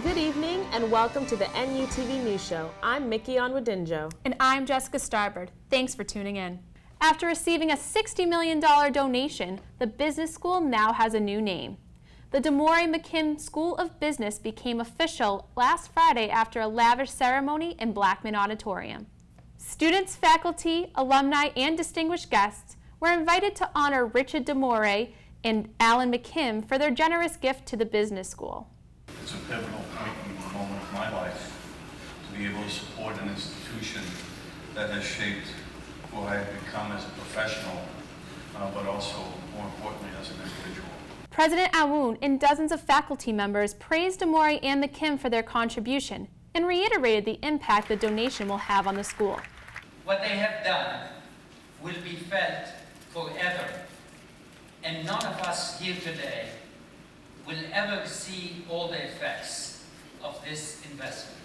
Good evening and welcome to the NUTV News Show. I'm Miki Onwudinjo. And I'm Jessica Starbard. Thanks for tuning in. After receiving a $60 million donation, the business school now has a new name. The Moines McKim School of Business became official last Friday after a lavish ceremony in Blackman Auditorium. Students, faculty, alumni, and distinguished guests were invited to honor Richard Moines and Alan McKim for their generous gift to the business school. It's a pivotal point in the moment of my life to be able to support an institution that has shaped who I have become as a professional, but also, more importantly, as an individual. President Aoun and dozens of faculty members praised Moines and McKim for their contribution and reiterated the impact the donation will have on the school. What they have done will be felt forever, and none of us here today will ever see all the effects of this investment.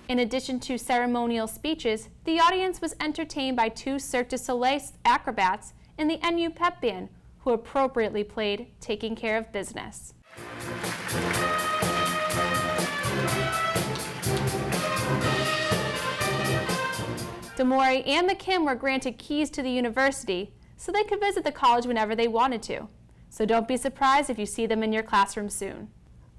In addition to ceremonial speeches, the audience was entertained by two Cirque du Soleil acrobats and the NU Pep Band, who appropriately played Taking Care of Business. Moines and McKim were granted keys to the university so they could visit the college whenever they wanted to. So don't be surprised if you see them in your classroom soon.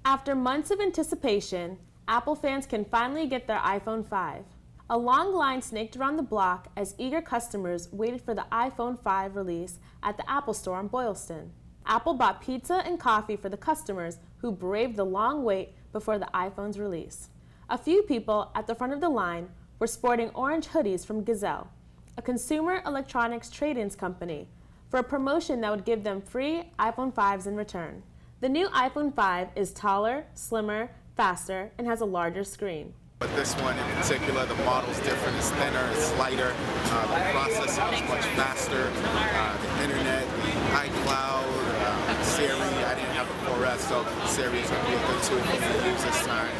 After months of anticipation, Apple fans can finally get their iPhone 5. A long line snaked around the block as eager customers waited for the iPhone 5 release at the Apple Store on Boylston. Apple bought pizza and coffee for the customers who braved the long wait before the iPhone's release. A few people at the front of the line were sporting orange hoodies from Gazelle, a consumer electronics trade-ins company, for a promotion that would give them free iPhone 5s in return. The new iPhone 5 is taller, slimmer, faster, and has a larger screen. But this one in particular, the model's different, it's thinner, it's lighter, the processor is much faster, the internet, iCloud, Siri. I didn't have a 4S, so Siri is going to be a good tool for me to use this time.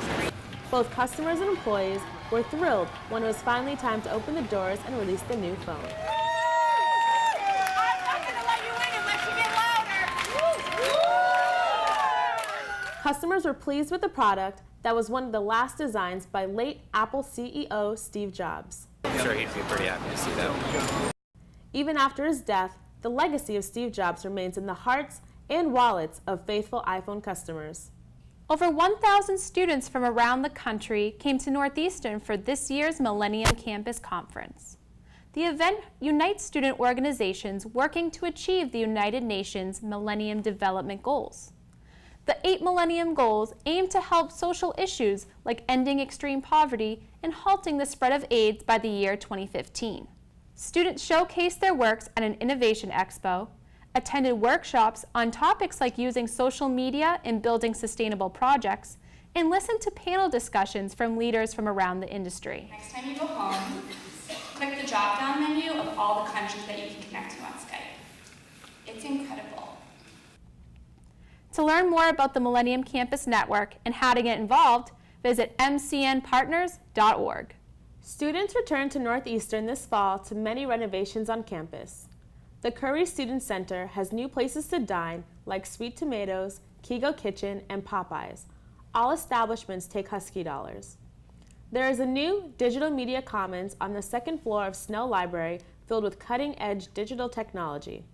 Both customers and employees were thrilled when it was finally time to open the doors and release the new phone. I'm not going to let you in unless you get louder. Customers were pleased with the product that was one of the last designs by late Apple CEO Steve Jobs. I'm sure he'd be pretty happy to see that. Even after his death, the legacy of Steve Jobs remains in the hearts and wallets of faithful iPhone customers. Over 1,000 students from around the country came to Northeastern for this year's Millennium Campus Conference. The event unites student organizations working to achieve the United Nations Millennium Development Goals. The 8 Millennium Goals aim to help social issues like ending extreme poverty and halting the spread of AIDS by the year 2015. Students showcased their works at an innovation expo, attended workshops on topics like using social media in building sustainable projects, and listened to panel discussions from leaders from around the industry. Next time you go home, click the drop-down menu of all the countries that you can connect to on Skype. It's incredible. To learn more about the Millennium Campus Network and how to get involved, visit mcnpartners.org. Students returned to Northeastern this fall to many renovations on campus. The Curry Student Center has new places to dine like Sweet Tomatoes, Kigo Kitchen, and Popeyes. All establishments take Husky dollars. There is a new digital media commons on the second floor of Snell Library filled with cutting-edge digital technology.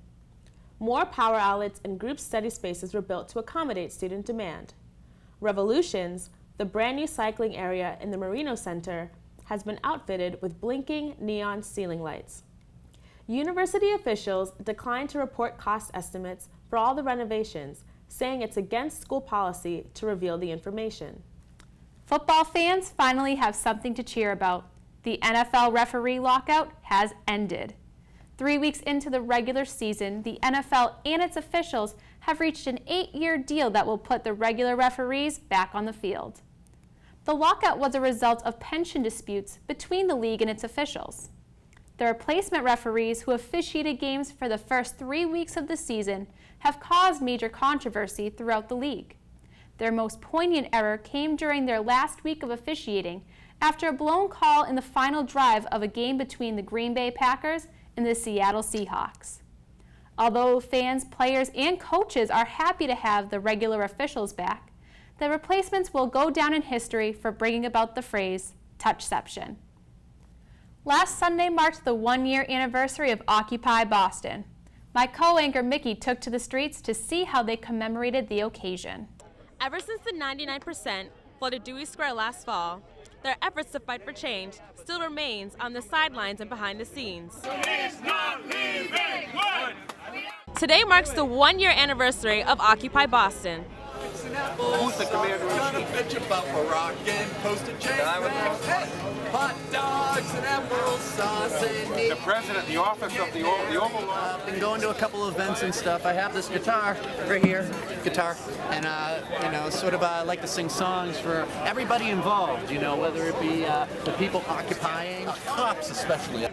More power outlets and group study spaces were built to accommodate student demand. Revolutions, the brand new cycling area in the Marino Center, has been outfitted with blinking neon ceiling lights. University officials declined to report cost estimates for all the renovations, saying it's against school policy to reveal the information. Football fans finally have something to cheer about. The NFL referee lockout has ended. 3 weeks into the regular season, the NFL and its officials have reached an 8-year deal that will put the regular referees back on the field. The lockout was a result of pension disputes between the league and its officials. The replacement referees who officiated games for the first 3 weeks of the season have caused major controversy throughout the league. Their most poignant error came during their last week of officiating after a blown call in the final drive of a game between the Green Bay Packers and the Seattle Seahawks. Although fans, players, and coaches are happy to have the regular officials back, The replacements will go down in history for bringing about the phrase touchception. Last Sunday marked the one-year anniversary of Occupy Boston. My co-anchor Miki took to the streets to see how they commemorated the occasion. Ever since the 99% flooded Dewey Square last fall, their efforts to fight for change still remains on the sidelines and behind the scenes. Today marks the one-year anniversary of Occupy Boston. Who's the commander-in-chief? Bitch about Barack and posted change. Hot dogs and that world sauce and The president, the office of the Oval Office. I've been going to a couple of events and stuff. I have this guitar right here, and you know, sort of like to sing songs for everybody involved. You know, whether it be the people occupying, cops especially.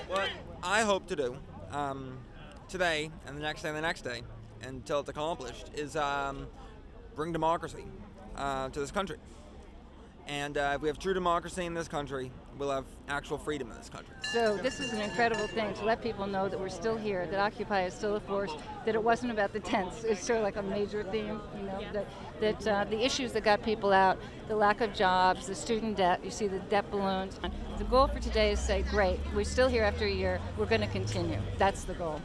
What I hope to do today and the next day and the next day, until it's accomplished, is bring democracy to this country. And if we have true democracy in this country, we'll have actual freedom in this country. So this is an incredible thing to let people know that we're still here, that Occupy is still a force, that it wasn't about the tents. It's sort of like a major theme, you know, that the issues that got people out, the lack of jobs, the student debt, you see the debt balloons. The goal for today is to say, great, we're still here after a year, we're going to continue. That's the goal.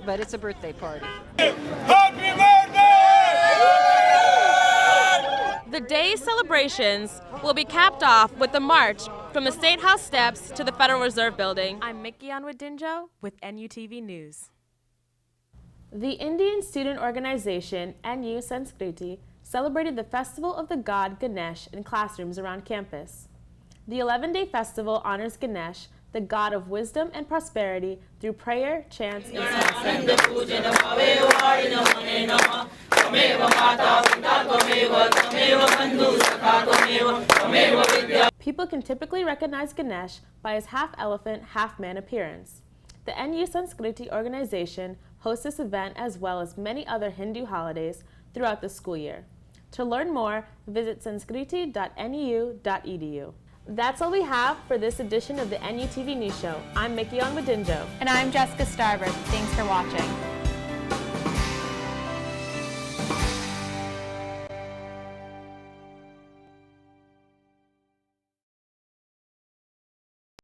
But it's a birthday party. The day's celebrations will be capped off with a march from the State House steps to the Federal Reserve Building. I'm Miki Onwudinjo with NUTV News. The Indian student organization NU Sanskriti celebrated the festival of the god Ganesh in classrooms around campus. The 11-day festival honors Ganesh, the god of wisdom and prosperity, through prayer, chants, and satsang. People can typically recognize Ganesh by his half-elephant, half-man appearance. The NU Sanskriti organization hosts this event as well as many other Hindu holidays throughout the school year. To learn more, visit sanskriti.neu.edu. That's all we have for this edition of the NUTV News Show. I'm Miki Onwudinjo. And I'm Jessica Starbard. Thanks for watching.